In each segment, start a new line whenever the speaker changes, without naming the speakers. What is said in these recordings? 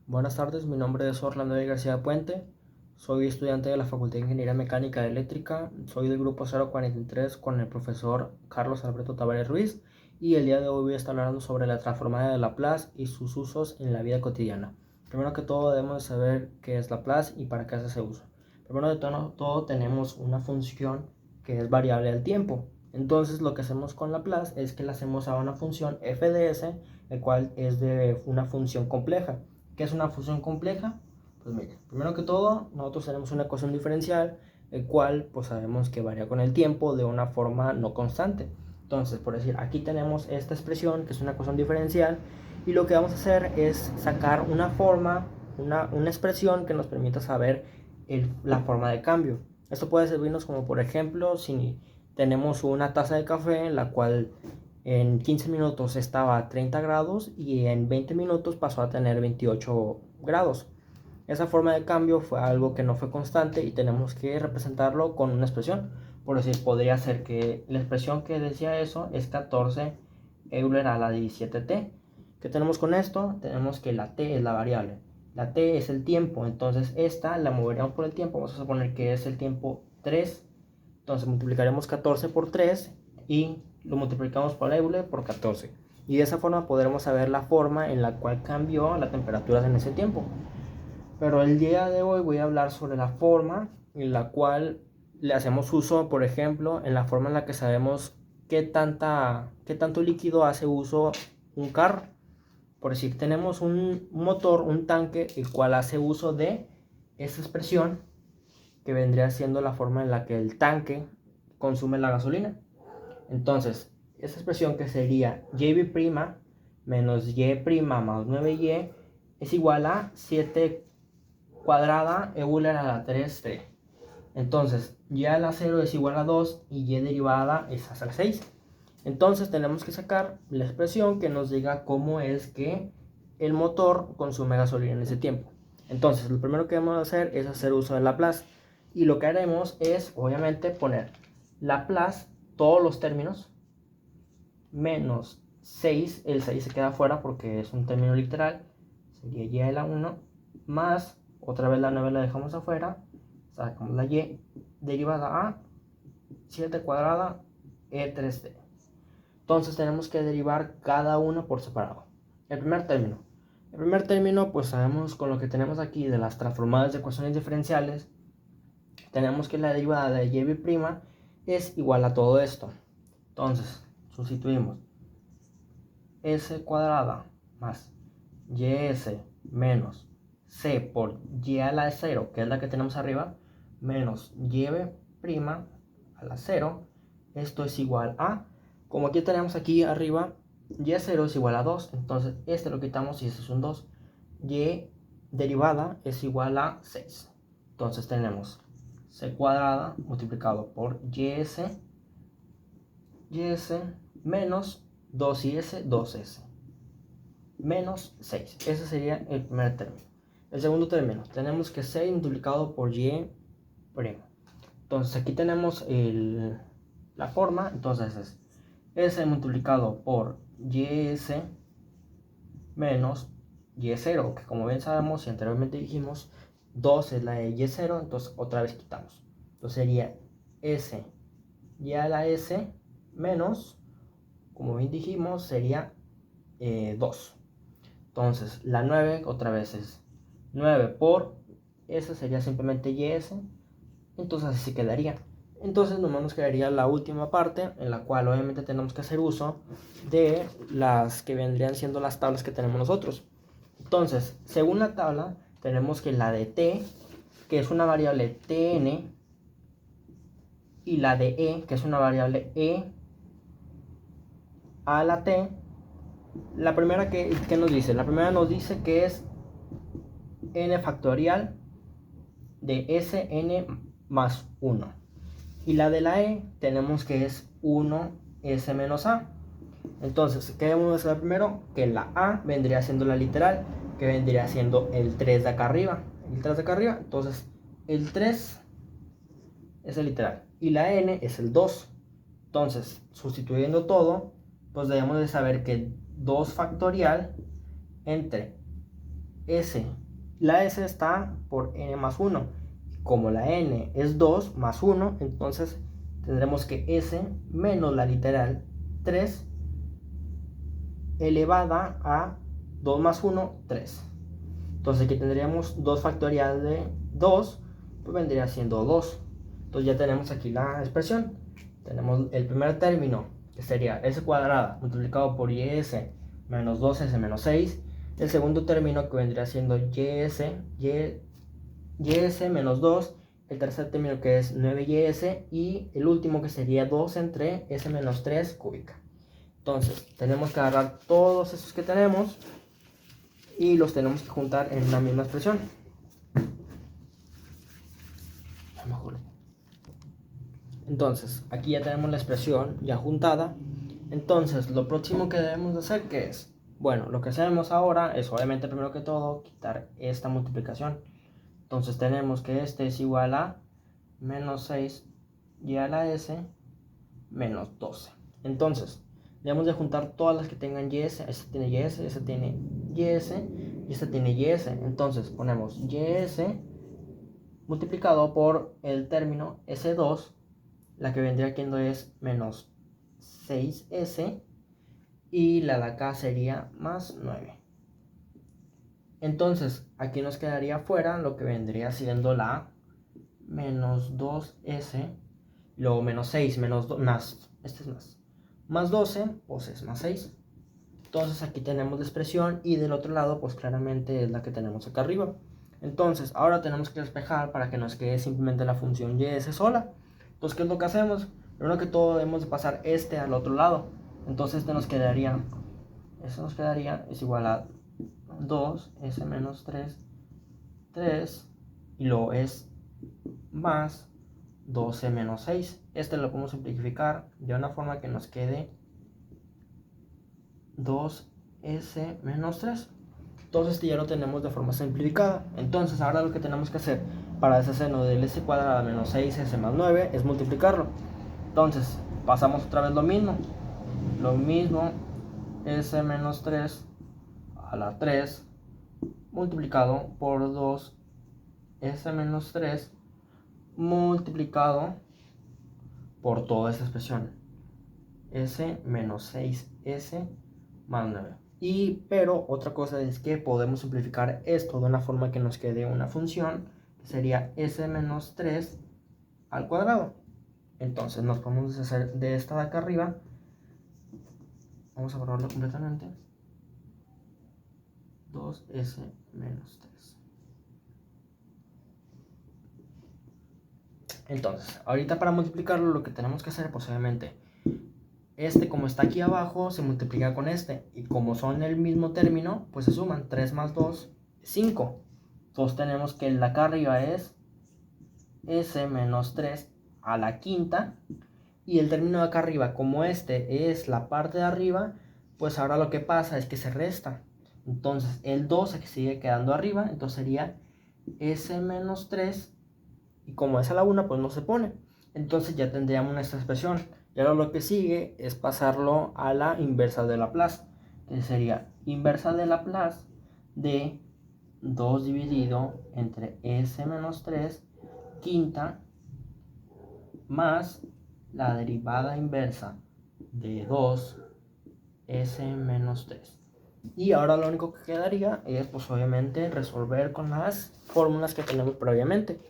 Buenas tardes, mi nombre es Orlando de García Puente, soy estudiante de la Facultad de Ingeniería Mecánica y Eléctrica, soy del grupo 043 con el profesor Carlos Alberto Tavares Ruiz y el día de hoy voy a estar hablando sobre la transformada de Laplace y sus usos en la vida cotidiana. Primero que todo debemos saber qué es Laplace y para qué hace ese uso. Primero de todo tenemos una función que es variable al tiempo. Entonces lo que hacemos con Laplace es que le hacemos a una función f de s, el cual es de una función compleja. ¿Qué es una función compleja? Pues mire, primero que todo, nosotros tenemos una ecuación diferencial, el cual pues sabemos que varía con el tiempo de una forma no constante. Entonces, por decir, aquí tenemos esta expresión que es una ecuación diferencial y lo que vamos a hacer es sacar una forma, una expresión que nos permita saber la forma de cambio. Esto puede servirnos como por ejemplo si tenemos una taza de café en la cual en 15 minutos estaba a 30 grados y en 20 minutos pasó a tener 28 grados. Esa forma de cambio fue algo que no fue constante y tenemos que representarlo con una expresión. Por decir, podría ser que la expresión que decía eso es 14 Euler a la 17t. ¿Qué tenemos con esto? Tenemos que la t es la variable. La t es el tiempo, entonces esta la moveríamos por el tiempo. Vamos a suponer que es el tiempo 3. Entonces multiplicaremos 14 por 3 y lo multiplicamos por Euler por 14. Y de esa forma podremos saber la forma en la cual cambió la temperatura en ese tiempo. Pero el día de hoy voy a hablar sobre la forma en la cual le hacemos uso, por ejemplo, en la forma en la que sabemos qué tanto líquido hace uso un carro. Por decir, tenemos un motor, un tanque, el cual hace uso de esa expresión que vendría siendo la forma en la que el tanque consume la gasolina. Entonces, esa expresión que sería yb' menos y' más 9y es igual a 7 cuadrada Euler a la 3t. Entonces, y a la 0 es igual a 2 y y derivada es a la 6. Entonces tenemos que sacar la expresión que nos diga cómo es que el motor consume gasolina en ese tiempo. Entonces, lo primero que vamos a hacer es hacer uso de Laplace. Y lo que haremos es, obviamente, poner Laplace, todos los términos, menos 6, el 6 se queda fuera porque es un término literal, sería y a la 1, más, otra vez la 9 la dejamos afuera, sacamos la y derivada a 7 cuadrada e3t. Entonces tenemos que derivar cada uno por separado. El primer término, pues sabemos con lo que tenemos aquí de las transformadas de ecuaciones diferenciales, tenemos que la derivada de y' es igual a todo esto. Entonces, sustituimos s cuadrada más ys menos c por y a la 0, que es la que tenemos arriba, menos y' a la 0. Esto es igual a, como aquí tenemos aquí arriba, y0 es igual a 2, entonces este lo quitamos y este es un 2. Y derivada es igual a 6. Entonces tenemos c cuadrada multiplicado por ys menos 2is, 2s, menos 6. Ese sería el primer término. El segundo término, tenemos que 6 multiplicado por y'. Entonces aquí tenemos la forma, entonces es s multiplicado por ys menos y0, que como bien sabemos y anteriormente dijimos, 2 es la de y0, entonces otra vez quitamos. Entonces sería s y a la s menos, como bien dijimos, sería 2. Entonces la 9 otra vez es 9 por s, sería simplemente ys, entonces así quedaría. Entonces nomás nos quedaría la última parte, en la cual obviamente tenemos que hacer uso de las que vendrían siendo las tablas que tenemos nosotros. Entonces, según la tabla, tenemos que la de t, que es una variable tn, y la de e, que es una variable e a la t. La primera que nos dice, la primera nos dice que es n factorial de Sn más 1. Y la de la E tenemos que es 1S menos A. Entonces, ¿qué debemos hacer primero? Que la A vendría siendo la literal, que vendría siendo el 3 de acá arriba. El 3 de acá arriba, entonces el 3 es el literal y la N es el 2. Entonces, sustituyendo todo, pues debemos de saber que 2 factorial entre S. La S está por n más 1. Como la n es 2 más 1, entonces tendremos que S menos la literal 3 elevada a 2 más 1, 3. Entonces aquí tendríamos 2 factorial de 2, pues vendría siendo 2. Entonces ya tenemos aquí la expresión. Tenemos el primer término, que sería s cuadrada multiplicado por ys menos 2s menos 6. El segundo término que vendría siendo ys menos 2. El tercer término que es 9ys. Y el último que sería 2 entre s menos 3 cúbica. Entonces tenemos que agarrar todos esos que tenemos y los tenemos que juntar en una misma expresión. Entonces, aquí ya tenemos la expresión ya juntada. Entonces, lo próximo que debemos de hacer, ¿qué es? Bueno, lo que hacemos ahora es, obviamente, primero que todo, quitar esta multiplicación. Entonces, tenemos que este es igual a menos 6 y a la s menos 12. Entonces, debemos de juntar todas las que tengan ys. Esta tiene ys, esta tiene ys y esta tiene ys. Entonces, ponemos ys multiplicado por el término s2, la que vendría siendo es menos 6s, y la de acá sería más 9. Entonces aquí nos quedaría fuera lo que vendría siendo la menos 2s, luego menos 6, menos 2, más, este es más 12, pues es más 6. Entonces aquí tenemos la expresión y del otro lado pues claramente es la que tenemos acá arriba. Entonces ahora tenemos que despejar para que nos quede simplemente la función ys sola. Entonces, ¿qué es lo que hacemos? Primero que todo debemos de pasar este al otro lado. Entonces este nos quedaría es igual a 2 s menos 3, 3, y luego es más 12 menos 6. Este lo podemos simplificar de una forma que nos quede 2s menos 3. Entonces este ya lo tenemos de forma simplificada. Entonces ahora lo que tenemos que hacer para deshacernos del s cuadrado menos 6s más 9 es multiplicarlo. Entonces pasamos otra vez lo mismo, s menos 3 a la 3 multiplicado por 2 s menos 3 multiplicado por toda esta expresión, s menos 6s más 9. Pero otra cosa es que podemos simplificar esto de una forma que nos quede una función que sería s menos 3 al cuadrado. Entonces nos podemos deshacer de esta de acá arriba. Vamos a borrarlo completamente. 2s menos 3. Entonces, ahorita para multiplicarlo lo que tenemos que hacer, pues obviamente, este como está aquí abajo se multiplica con este. Y como son el mismo término, pues se suman. 3 más 2, 5. Entonces tenemos que la acá arriba es s menos 3 a la quinta. Y el término de acá arriba, como este es la parte de arriba, pues ahora lo que pasa es que se resta. Entonces el 2 se sigue quedando arriba, entonces sería s menos 3, y como es a la 1 pues no se pone. Entonces ya tendríamos nuestra expresión. Y ahora lo que sigue es pasarlo a la inversa de Laplace, que sería inversa de Laplace de 2 dividido entre s menos 3 quinta más la derivada inversa de 2s menos 3. Y ahora lo único que quedaría es pues obviamente resolver con las fórmulas que tenemos previamente,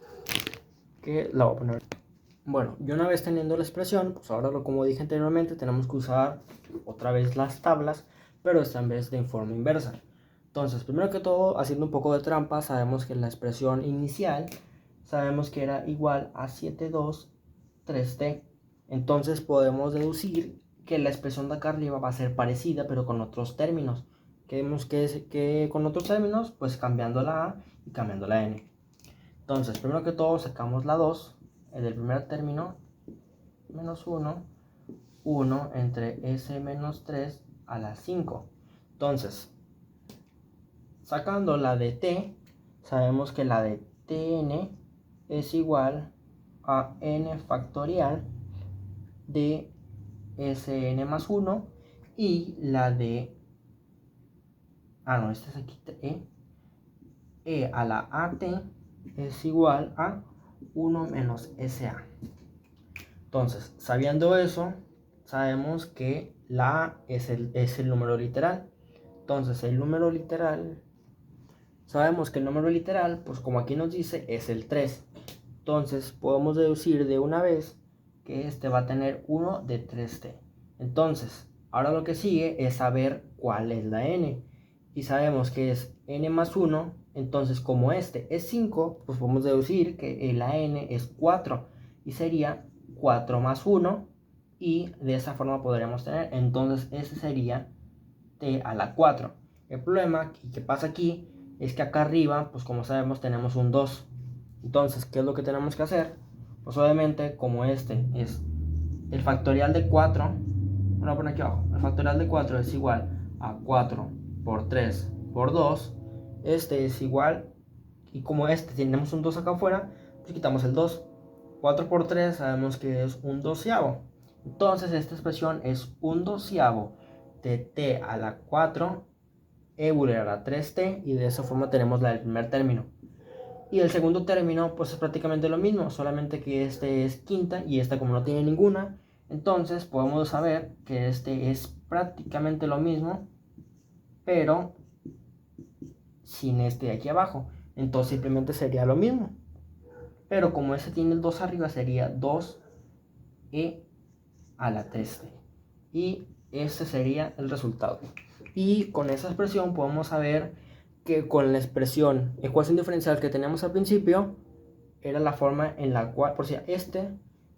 que la voy a poner. Bueno, y una vez teniendo la expresión, pues ahora como dije anteriormente, tenemos que usar otra vez las tablas, pero esta en vez de en forma inversa. Entonces, primero que todo, haciendo un poco de trampa, sabemos que la expresión inicial, sabemos que era igual a 7,2,3t. Entonces podemos deducir que la expresión de acá arriba va a ser parecida, pero con otros términos. Que vemos que con otros términos, pues cambiando la a y cambiando la n. Entonces, primero que todo, sacamos la 2. El del primer término, menos 1, 1 entre s menos 3 a la 5. Entonces, sacando la de t, sabemos que la de tn es igual a n factorial de sn más 1, y la de... esta es aquí e, E a la AT es igual a 1 menos SA. Entonces, sabiendo eso, sabemos que la A es el número literal. Entonces, sabemos que el número literal, pues como aquí nos dice, es el 3. Entonces, podemos deducir de una vez que este va a tener 1 de 3t. Entonces, ahora lo que sigue es saber cuál es la n. Y sabemos que es n más 1. Entonces, como este es 5, pues podemos deducir que la n es 4. Y sería 4 más 1. Y de esa forma podríamos tener. Entonces, ese sería t a la 4. El problema que pasa aquí es que acá arriba, pues como sabemos, tenemos un 2. Entonces, ¿qué es lo que tenemos que hacer? Pues obviamente, como este es el factorial de 4, bueno, voy a poner aquí abajo, el factorial de 4 es igual a 4 por 3 por 2, este es igual, y como este tenemos un 2 acá afuera, pues quitamos el 2. 4 por 3 sabemos que es un doceavo. Entonces, esta expresión es un doceavo de t a la 4 Euler a 3t, y de esa forma tenemos el primer término. Y el segundo término pues es prácticamente lo mismo, solamente que este es quinta y esta como no tiene ninguna, entonces podemos saber que este es prácticamente lo mismo, pero sin este de aquí abajo. Entonces simplemente sería lo mismo. Pero como este tiene el 2 arriba, sería 2e a la 3t. Y este sería el resultado. Y con esa expresión podemos saber que con la expresión ecuación diferencial que teníamos al principio, era la forma en la cual, por si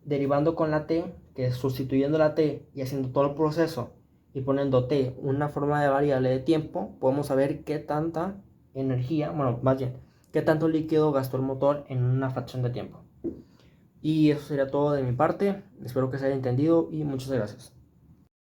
derivando con la t, que es sustituyendo la t y haciendo todo el proceso y poniendo t una forma de variable de tiempo, podemos saber qué tanta energía, bueno, más bien, qué tanto líquido gastó el motor en una fracción de tiempo. Y eso sería todo de mi parte, espero que se haya entendido y muchas gracias.